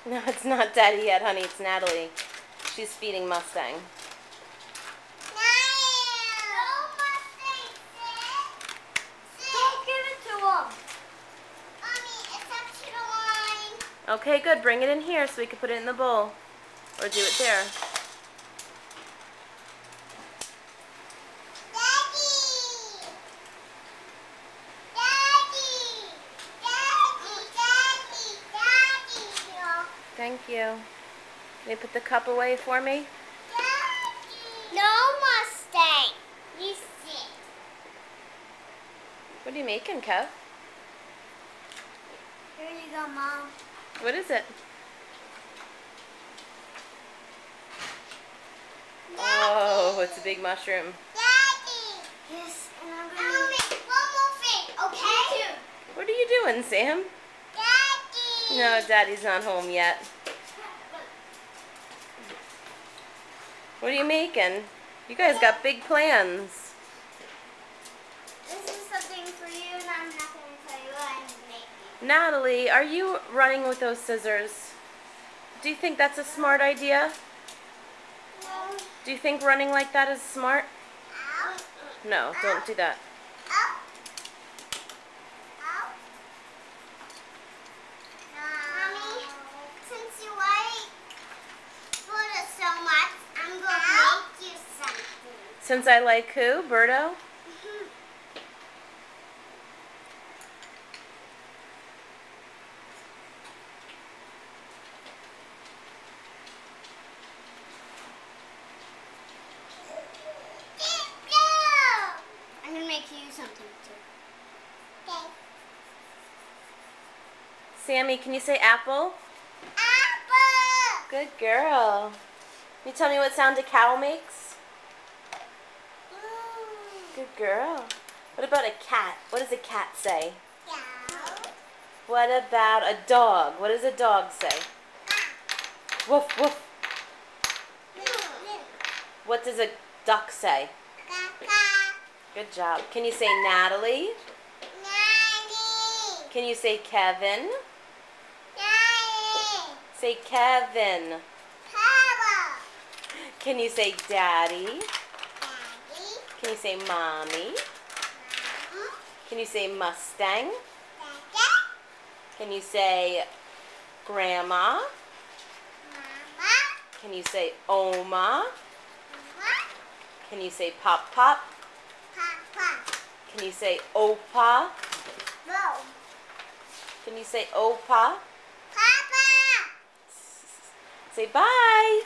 No, it's not Daddy yet, honey. It's Natalie. She's feeding Mustang. No, Mustang, sit. Don't give it to him. Mommy, it's up to the line. Okay, good. Bring it in here so we can put it in the bowl. Or do it there. Thank you. Can you put the cup away for me? No, Mustang. You sit. What are you making, Kev? Here you go, Mom. What is it? Oh, it's a big mushroom. Daddy. Yes, and I'm gonna make one more thing, okay? What are you doing, Sam? Daddy. No, Daddy's not home yet. What are you making? You guys got big plans. This is something for you, and I'm not going to tell you what I'm making. Natalie, are you running with those scissors? Do you think that's a smart idea? No. Do you think running like that is smart? Ow. No, don't do that. Ow. Ow. Mommy, since you like Berto so much, I'm going to make you something. Since I like who? Berto? I'm going to make you something too. Okay. Sammy, can you say apple? Apple! Good girl. Can you tell me what sound a cow makes? Good girl. What about a cat? What does a cat say? Meow. What about a dog? What does a dog say? Woof, woof. What does a duck say? Good job. Can you say Natalie? Nanny. Can you say Kevin? Nanny. Say Kevin. Papa. Can you say Daddy? Daddy. Can you say Mommy? Mom. Can you say Mustang? Dada. Can you say Grandma? Mama. Can you say Oma? Mama. Can you say Pop Pop? Papa. Can you say Opa? No. Can you say Opa? Papa. Say bye.